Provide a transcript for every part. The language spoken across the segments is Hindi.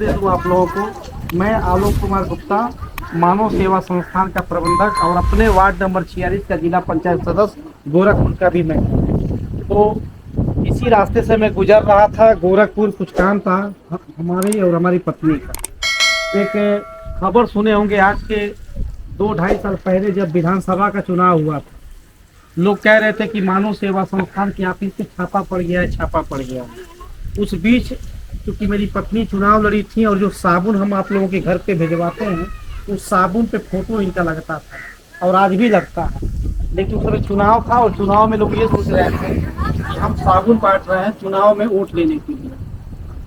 दे दूं आप लोगों को। मैं आलोक कुमार गुप्ता, मानव सेवा संस्थान का प्रबंधक और अपने वार्ड नंबर 46 का जिला पंचायत सदस्य गोरखपुर का भी मैं हूं। तो इसी रास्ते से मैं गुजर रहा था गोरखपुर, कुछ काम था हमारी और हमारी पत्नी का। एक खबर सुने होंगे, आज के 2-2.5 साल पहले जब विधानसभा का चुनाव हुआ था, लोग कह रहे थे कि मानव सेवा संस्थान के ऑफिस पे छापा पड़ गया है, छापा पड़ गया है। उस बीच क्योंकि मेरी पत्नी चुनाव लड़ी थी और जो साबुन हम आप लोगों के घर पे भिजवाते हैं, उस साबुन पे फोटो इनका लगता था और आज भी लगता है। लेकिन उस समय चुनाव था और चुनाव में लोग ये सोच रहे थे कि हम साबुन बांट रहे हैं चुनाव में वोट लेने के लिए।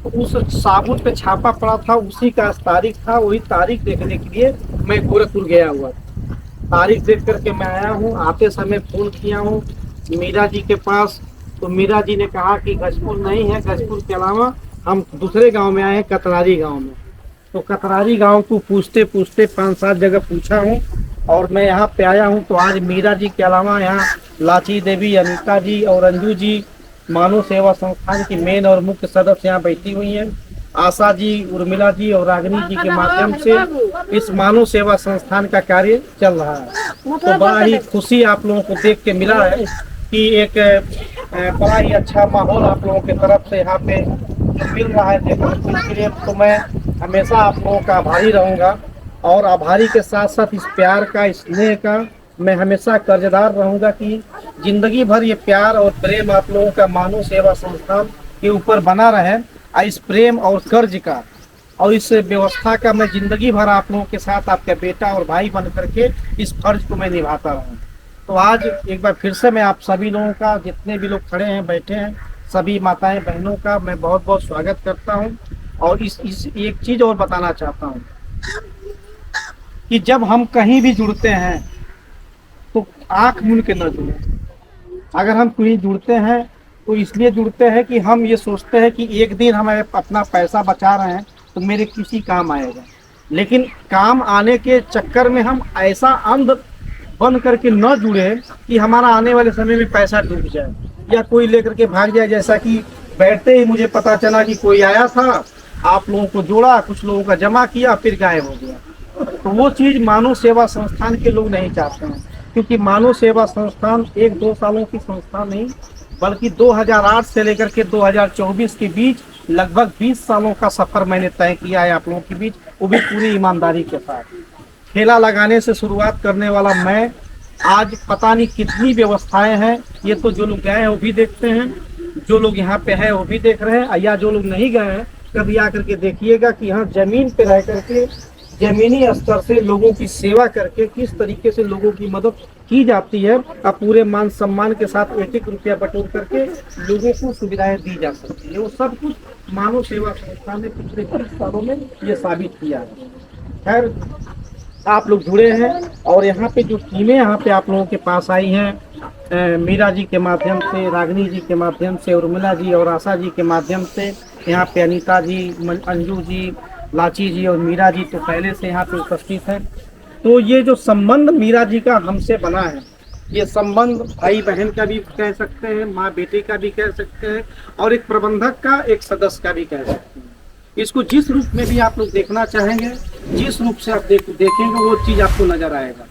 तो उस साबुन पे छापा पड़ा था, उसी का तारीख था, वही तारीख देखने के लिए मैं गोरखपुर गया हुआ था। तारीख देख करके मैं आया हूँ। आते समय फोन किया हूँ मीरा जी के पास, तो मीरा जी ने कहा कि गजपुर नहीं है, गजपुर के अलावा हम दूसरे गांव में आए हैं, कतरारी गांव में। तो कतरारी गांव को पूछते पूछते 5-7 जगह पूछा हूँ और मैं यहाँ पे आया हूँ। तो आज मीरा जी के अलावा यहाँ लाची देवी, अनिता जी और अंजू जी, मानव सेवा संस्थान की मेन और मुख्य सदस्य यहाँ बैठी हुई हैं। आशा जी, उर्मिला जी और रागिनी जी के माध्यम से इस मानव सेवा संस्थान का कार्य चल रहा है। तो बड़ा ही खुशी आप लोगों को देख के मिला है कि एक बड़ा ही अच्छा माहौल आप लोगों की तरफ से यहाँ पे मिल रहा है देखने के लिए। तो मैं हमेशा आप लोगों का आभारी रहूँगा और आभारी के साथ साथ इस प्यार का, इस स्नेह का मैं हमेशा कर्जदार रहूँगा कि जिंदगी भर ये प्यार और प्रेम आप लोगों का मानव सेवा संस्थान के ऊपर बना रहे। इस प्रेम और कर्ज का और इस व्यवस्था का मैं जिंदगी भर आप लोगों के साथ, आपका बेटा और भाई बन करके इस फर्ज को मैं निभाता रहूँ। तो आज एक बार फिर से मैं आप सभी लोगों का, जितने भी लोग खड़े हैं, बैठे हैं, सभी माताएं बहनों का मैं बहुत बहुत स्वागत करता हूं। और इस एक चीज और बताना चाहता हूं कि जब हम कहीं भी जुड़ते हैं तो आंख मूंद के न जुड़े। अगर हम कहीं जुड़ते हैं तो इसलिए जुड़ते हैं कि हम ये सोचते हैं कि एक दिन हम अपना पैसा बचा रहे हैं तो मेरे किसी काम आएगा। लेकिन काम आने के चक्कर में हम ऐसा अंध बन करके न जुड़े कि हमारा आने वाले समय में पैसा डूब जाए या कोई लेकर के भाग जाए। जैसा कि बैठते ही मुझे पता चला कि कोई आया था, आप लोगों को जोड़ा, कुछ लोगों का जमा किया, फिर गायब हो गया। तो वो चीज मानव सेवा संस्थान के लोग नहीं चाहते हैं, क्योंकि मानव सेवा संस्थान 1-2 सालों की संस्था नहीं, बल्कि 2008 से लेकर के 2024 के बीच लगभग 20 सालों का सफर मैंने तय किया है आप लोगों के बीच, वो भी पूरी ईमानदारी के साथ। ठेला लगाने से शुरुआत करने वाला मैं, आज पता नहीं कितनी व्यवस्थाएं हैं, ये तो जो लोग गए हैं वो भी देखते हैं, जो लोग यहाँ पे हैं वो भी देख रहे हैं, या जो लोग नहीं गए हैं कभी आकर के देखिएगा कि यहाँ जमीन पे रह करके जमीनी स्तर से लोगों की सेवा करके किस तरीके से लोगों की मदद की जाती है। अब पूरे मान सम्मान के साथ 1-1 रुपया बटोर करके लोगों को सुविधाएं दी जा सकती है। वो सब कुछ मानव सेवा संस्था ने पिछले 30 सालों में ये साबित किया है। खैर, आप लोग जुड़े हैं और यहाँ पे जो टीमें यहाँ पे आप लोगों के पास आई हैं, मीरा जी के माध्यम से, रागिनी जी के माध्यम से, उर्मिला जी और आशा जी के माध्यम से, यहाँ पे अनीता जी, अंजू जी, लाची जी और मीरा जी तो पहले से यहाँ पे उपस्थित हैं। तो ये जो संबंध मीरा जी का हमसे बना है, ये संबंध भाई बहन का भी कह सकते हैं, माँ बेटे का भी कह सकते हैं और एक प्रबंधक का, एक सदस्य का भी कह सकते हैं। इसको जिस रूप में भी आप लोग देखना चाहेंगे, जिस रूप से आप देखेंगे वो चीज़ आपको नजर आएगा।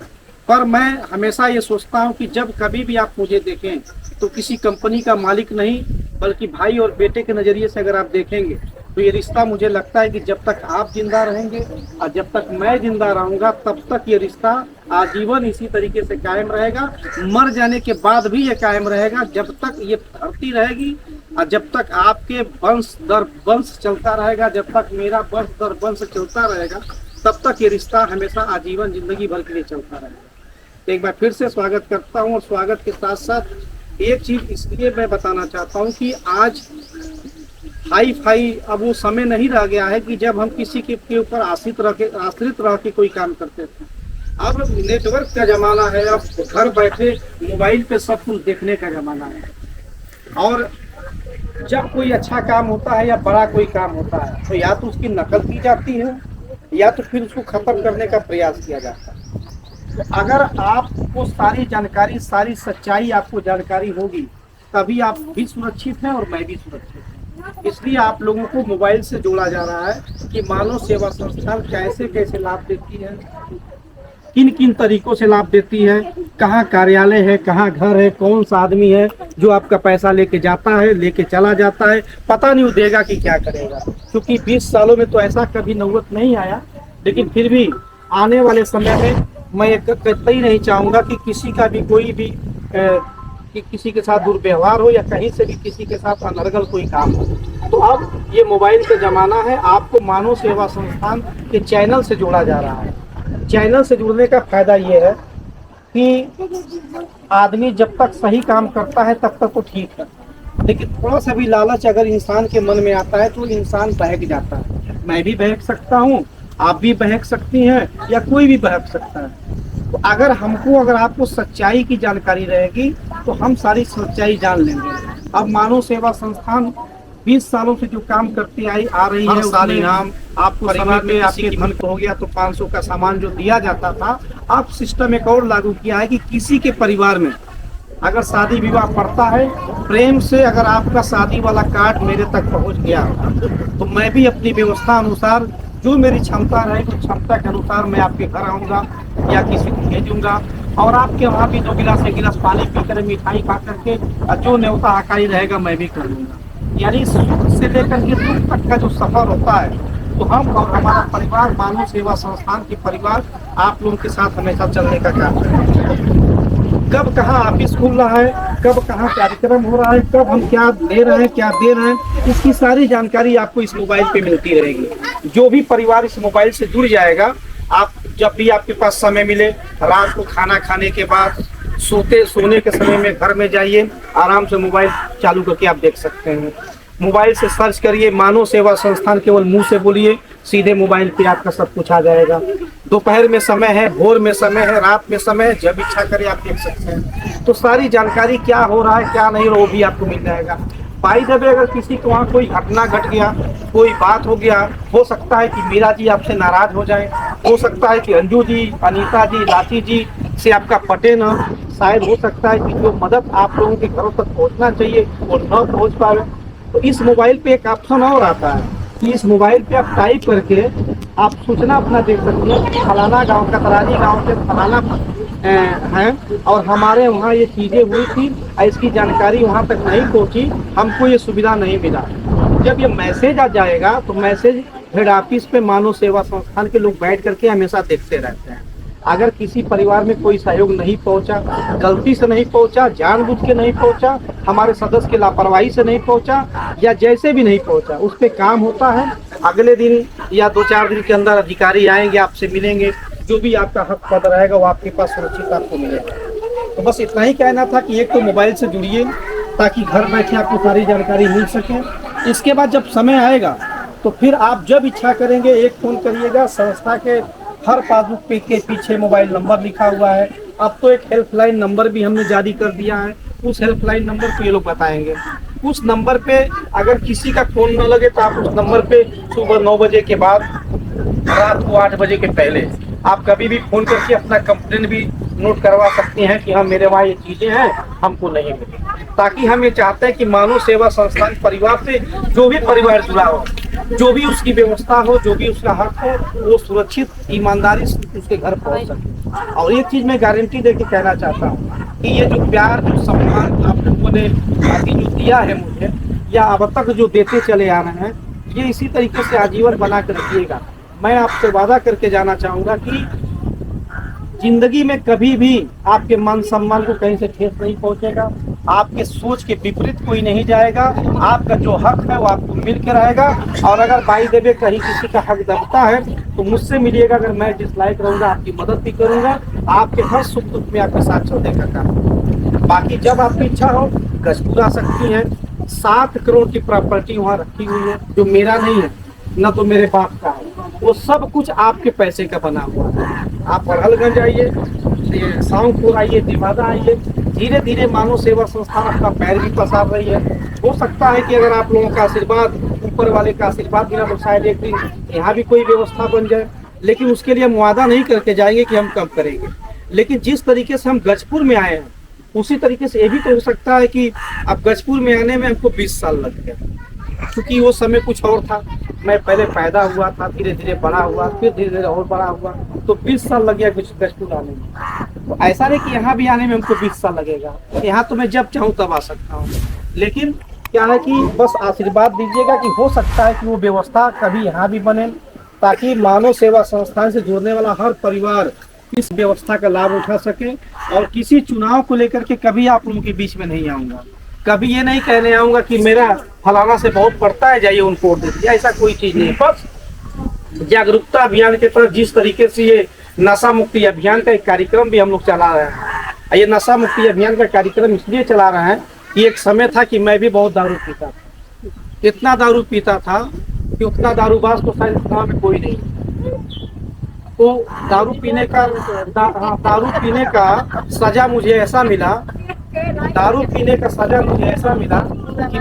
पर मैं हमेशा ये सोचता हूँ कि जब कभी भी आप मुझे देखें तो किसी कंपनी का मालिक नहीं, बल्कि भाई और बेटे के नज़रिए से अगर आप देखेंगे तो ये रिश्ता, मुझे लगता है कि जब तक आप जिंदा रहेंगे और जब तक मैं जिंदा रहूंगा तब तक ये रिश्ता आजीवन इसी तरीके से कायम रहेगा। मर जाने के बाद भी ये कायम रहेगा, जब तक ये धरती रहेगी और जब तक आपके वंश दर वंश चलता रहेगा, जब तक मेरा वंश दर वंश चलता रहेगा, तब तक ये रिश्ता हमेशा आजीवन जिंदगी भर के लिए चलता रहेगा। एक बार फिर से स्वागत करता हूँ और स्वागत के साथ साथ एक चीज इसलिए मैं बताना चाहता हूँ कि आज हाई फाई अब वो समय नहीं रह गया है कि जब हम किसी के ऊपर आश्रित रह के कोई काम करते थे। अब नेटवर्क का जमाना है, अब घर बैठे मोबाइल पे सब कुछ देखने का जमाना है। और जब कोई अच्छा काम होता है या बड़ा कोई काम होता है तो या तो उसकी नकल की जाती है या तो फिर उसको खत्म करने का प्रयास किया जाता है। तो अगर आपको सारी जानकारी, सारी सच्चाई आपको जानकारी होगी, तभी आप भी सुरक्षित हैं और मैं भी सुरक्षित हूँ। इसलिए आप लोगों को मोबाइल से जोड़ा जा रहा है कि मानव सेवा संस्थान कैसे कैसे लाभ देती है, किन किन तरीकों से लाभ देती है, कहाँ कार्यालय है, कहाँ घर है, कौन सा आदमी है जो आपका पैसा लेके जाता है, लेके चला जाता है, पता नहीं वो देगा कि क्या करेगा। क्योंकि 20 सालों में तो ऐसा कभी नौबत नहीं आया, लेकिन फिर भी आने वाले समय में मैं ये कतई नहीं चाहूँगा कि किसी का भी कोई भी कि किसी के साथ दुर्व्यवहार हो या कहीं से भी किसी के साथ अनर्गल कोई काम हो। तो अब ये मोबाइल का ज़माना है, आपको मानव सेवा संस्थान के चैनल से जोड़ा जा रहा है। चैनल से जुड़ने का फायदा ये है कि आदमी जब तक सही काम करता है तब तक तो ठीक है, लेकिन थोड़ा सा भी लालच अगर इंसान के मन में आता है तो इंसान बहक जाता है। मैं भी बहक सकता हूँ, आप भी बहक सकती हैं, या कोई भी बहक सकता है। तो अगर आपको सच्चाई की जानकारी रहेगी तो हम सारी सच्चाई जान लेंगे। अब मानव सेवा संस्थान 20 सालों से जो काम करती आ रही है, साल इनाम आपको परिवार में आपके धन हो गया तो 500 का सामान जो दिया जाता था, अब सिस्टम एक और लागू किया है कि किसी के परिवार में अगर शादी विवाह पड़ता है, प्रेम से अगर आपका शादी वाला कार्ड मेरे तक पहुंच गया तो मैं भी अपनी व्यवस्था अनुसार जो मेरी क्षमता रहेगी, क्षमता के अनुसार मैं आपके घर आऊँगा या किसी को भेजूंगा, और आपके वहाँ भी 2 गिलास 1 गिलास पानी पी कर, मिठाई खा करके जो न्योता हकारी रहेगा मैं भी कर लूँगा। यानी सुख से लेकर के दुख तक का जो सफर होता है, तो हम और हमारा परिवार मानव सेवा संस्थान के परिवार आप लोगों के साथ हमेशा चलने का काम करेंगे। कब कहाँ ऑफिस खुल रहा है, कब कहाँ कार्यक्रम हो रहा है, कब हम क्या ले रहे हैं, क्या दे रहे हैं, इसकी सारी जानकारी आपको इस मोबाइल पे मिलती रहेगी। जो भी परिवार इस मोबाइल से जुड़ जाएगा, आप जब भी आपके पास समय मिले, रात को खाना खाने के बाद सोने के समय में घर में जाइए, आराम से मोबाइल चालू करके आप देख सकते हैं। मोबाइल से सर्च करिए मानव सेवा संस्थान, केवल मुंह से बोलिए, सीधे मोबाइल पे आपका सब कुछ आ जाएगा। दोपहर में समय है, भोर में समय है, रात में समय है, जब इच्छा करे आप देख सकते हैं। तो सारी जानकारी क्या हो रहा है क्या नहीं वो भी आपको मिल जाएगा। बाई द वे अगर किसी को वहाँ कोई घटना घट गया, कोई बात हो गया, हो सकता है कि मीरा जी आपसे नाराज हो जाए, हो सकता है कि अंजू जी, अनीता जी, लाची जी से आपका पटे ना, शायद हो सकता है कि जो मदद आप लोगों के घरों तक पहुँचना चाहिए वो न पहुँच पाए। तो इस मोबाइल पे एक ऑप्शन और आता है कि इस मोबाइल पे आप टाइप करके आप सूचना अपना देख सकते हैं कि फलाना गांव, कतरानी गांव से फलाना है और हमारे वहाँ ये चीज़ें हुई थी, इसकी जानकारी वहाँ तक नहीं पहुँची, हमको ये सुविधा नहीं मिला। जब ये मैसेज आ जाएगा तो मैसेज हेड ऑफिस पे मानव सेवा संस्थान के लोग बैठ करके हमेशा देखते रहते हैं। अगर किसी परिवार में कोई सहयोग नहीं पहुंचा, गलती से नहीं पहुंचा, जानबूझ के नहीं पहुंचा, हमारे सदस्य की लापरवाही से नहीं पहुंचा, या जैसे भी नहीं पहुंचा, उस पर काम होता है। अगले दिन या 2-4 दिन के अंदर अधिकारी आएंगे, आपसे मिलेंगे, जो भी आपका हक पद रहेगा वो आपके पास सुरक्षित आपको मिलेगा। तो बस इतना ही कहना था कि एक तो मोबाइल से जुड़िए ताकि घर बैठे आपको सारी जानकारी मिल सके। इसके बाद जब समय आएगा तो फिर आप जब इच्छा करेंगे एक फ़ोन करिएगा, संस्था के हर पासबुक पे के पीछे मोबाइल नंबर लिखा हुआ है। अब तो एक हेल्पलाइन नंबर भी हमने जारी कर दिया है, उस हेल्पलाइन नंबर पे ये लोग बताएंगे। उस नंबर पे अगर किसी का फोन न लगे तो आप उस नंबर पे सुबह 9 बजे के बाद, रात को 8 बजे के पहले आप कभी भी फोन करके अपना कंप्लेन भी नोट करवा सकते हैं कि हाँ मेरे वहाँ ये चीज़ें हैं, हमको नहीं मिली। ताकि हम ये चाहते हैं कि मानव सेवा संस्थान परिवार से जो भी परिवार जुड़ा हो, जो भी उसकी व्यवस्था हो, जो भी उसका हक हो, वो सुरक्षित ईमानदारी से उसके घर पहुंच सके। और एक चीज़ मैं गारंटी दे के कहना चाहता हूँ कि ये जो प्यार, जो सम्मान आप लोगों ने अभी जो दिया है मुझे, या अब तक जो देते चले आ रहे हैं, ये इसी तरीके से आजीवन बना कर रखिएगा। मैं आपसे वादा करके जाना चाहूँगा कि जिंदगी में कभी भी आपके मान सम्मान को कहीं से ठेस नहीं पहुंचेगा, आपके सोच के विपरीत कोई नहीं जाएगा, आपका जो हक है वो आपको मिल के रहेगा। और अगर बाई देवे कहीं किसी का हक दबता है तो मुझसे मिलिएगा, अगर मैं जिस लायक रहूँगा आपकी मदद भी करूँगा, आपके हर सुख दुख में आपके साथ चलने का काम। बाकी जब आपकी इच्छा हो गजपुर आ सकती हैं। 7 करोड़ की प्रॉपर्टी वहाँ रखी हुई है, जो मेरा नहीं है न तो मेरे बाप का है, वो सब कुछ आपके पैसे का बना हुआ है। आप बड़हलगंज आइए, साउंडपुर आइए, दिवादा आइए, धीरे धीरे मानव सेवा संस्थान अपना पैर भी पसार रही है। हो सकता है कि अगर आप लोगों का आशीर्वाद, ऊपर वाले का आशीर्वाद मिला तो शायद एक दिन यहाँ भी कोई व्यवस्था बन जाए, लेकिन उसके लिए हम वादा नहीं करके जाएंगे कि हम कम करेंगे। लेकिन जिस तरीके से हम गजपुर में आए हैं उसी तरीके से ये भी तो हो सकता है कि अब गजपुर में आने में हमको 20 साल लग गए, क्योंकि वो समय कुछ और था। मैं पहले पैदा हुआ था, धीरे धीरे बड़ा हुआ, फिर धीरे धीरे और बड़ा हुआ, तो 20 साल लग गया कुछ कश्मीर आने में। तो ऐसा नहीं कि यहाँ भी आने में हमको 20 साल लगेगा, यहाँ तो मैं जब चाहूँ तब आ सकता हूँ। लेकिन क्या है कि बस आशीर्वाद दीजिएगा कि हो सकता है कि वो व्यवस्था कभी यहाँ भी बने, ताकि मानव सेवा संस्थान से जुड़ने वाला हर परिवार इस व्यवस्था का लाभ उठा सके। और किसी चुनाव को लेकर के कभी आप लोगों के बीच में नहीं आऊँगा, कभी ये नहीं कहने आऊँगा कि मेरा फलाना से बहुत पड़ता है, जाइए उनको वोट दे दीजिए, ऐसा कोई चीज़ नहीं। बस जागरूकता अभियान के तहत जिस तरीके से ये नशा मुक्ति अभियान का एक कार्यक्रम भी हम लोग चला रहे हैं। ये नशा मुक्ति अभियान का कार्यक्रम इसलिए चला रहे हैं कि एक समय था कि मैं भी बहुत दारू पीता था, इतना दारू पीता था कि उतना दारूबाज तो शायद गाँव में कोई नहीं। तो दारू पीने का सजा मुझे ऐसा मिला, दारू पीने का सजा मुझे ऐसा मिला कि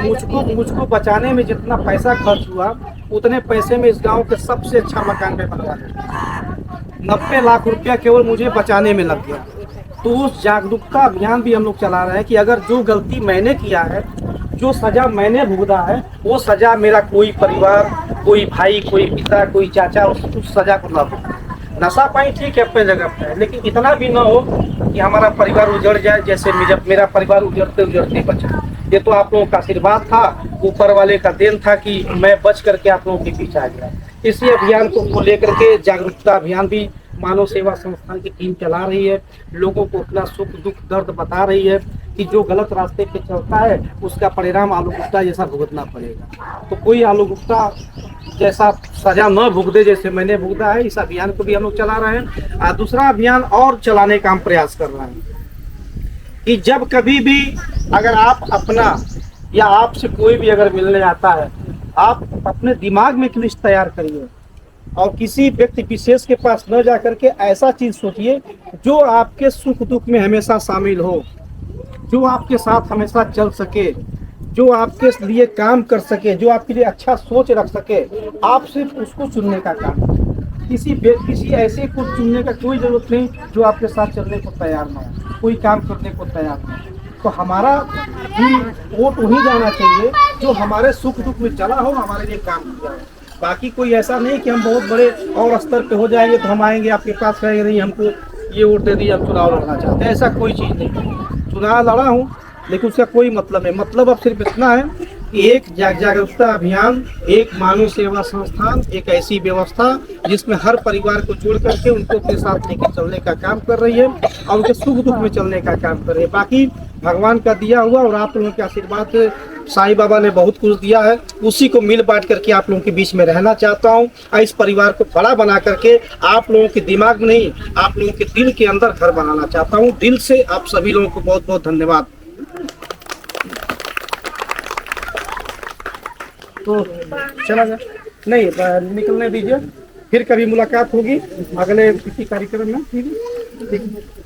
मुझको बचाने में जितना पैसा खर्च हुआ, उतने पैसे में इस गांव के सबसे अच्छा मकान में बनवा दिया। 90 लाख रुपया केवल मुझे बचाने में लग गया। तो उस जागरूकता अभियान भी हम लोग चला रहे हैं कि अगर जो गलती मैंने किया है, जो सजा मैंने भुगता है, वो सजा मेरा कोई परिवार, कोई भाई, कोई पिता, कोई चाचा उस सजा को ना भुगते। नशा पानी ठीक है अपने जगह पे, लेकिन इतना भी ना हो कि हमारा परिवार उजड़ जाए, जैसे मेरा परिवार उजड़ते उजड़ते बचा। ये तो आप लोगों का आशीर्वाद था, ऊपर वाले का देन था कि मैं बच करके आप लोगों के बीच आ गया। इसी अभियान को लेकर के जागरूकता अभियान भी मानव सेवा संस्थान की टीम चला रही है। लोगों को अपना सुख दुख दर्द बता रही है कि जो गलत रास्ते पे चलता है उसका परिणाम आलू गुप्ता जैसा भुगतना पड़ेगा। तो कोई आलू गुप्ता जैसा सजा न भुगते जैसे मैंने भुगता है। इस अभियान को भी हम लोग चला रहे हैं। और दूसरा अभियान और चलाने का हम प्रयास कर रहे हैं कि जब कभी भी अगर आप अपना या आपसे कोई भी अगर मिलने आता है, आप अपने दिमाग में एक लिस्ट तैयार करिए और किसी व्यक्ति विशेष के पास न जा करके ऐसा चीज सोचिए जो आपके सुख दुख में हमेशा शामिल हो, जो आपके साथ हमेशा चल सके, जो आपके लिए काम कर सके, जो आपके लिए अच्छा सोच रख सके। आप सिर्फ उसको चुनने का काम करें। किसी ऐसे को चुनने का कोई जरूरत नहीं जो आपके साथ चलने को तैयार ना हो, कोई काम करने को तैयार ना हो। तो हमारा वोट वही जाना चाहिए जो हमारे सुख दुख में चला हो, हमारे लिए काम किया हो। बाकी कोई ऐसा नहीं कि हम बहुत बड़े और स्तर पे हो जाएंगे तो हम आएंगे आपके पास कहेंगे नहीं हमको ये वोट दे दिए, हम चुनाव लड़ना चाहते हैं। ऐसा कोई चीज़ नहीं। चुनाव लड़ा हूँ लेकिन उसका कोई मतलब नहीं। मतलब अब सिर्फ इतना है कि एक जागरूकता अभियान, एक मानव सेवा संस्थान, एक ऐसी व्यवस्था जिसमें हर परिवार को जोड़ करके उनको अपने साथ लेकर चलने का काम कर रही है और उनके सुख दुख में चलने का काम कर रही है। बाकी भगवान का दिया हुआ और आप लोगों के आशीर्वाद साईं बाबा ने बहुत कुछ दिया है, उसी को मिल बांट करके आप लोगों के बीच में रहना चाहता हूँ। इस परिवार को बड़ा बना करके आप लोगों के दिमाग में नहीं, आप लोगों के दिल के अंदर घर बनाना चाहता हूँ। दिल से आप सभी लोगों को बहुत बहुत धन्यवाद। तो चला जाए नहीं निकलने दीजिए, फिर कभी मुलाकात होगी अगले किसी कार्यक्रम में। ठीक है।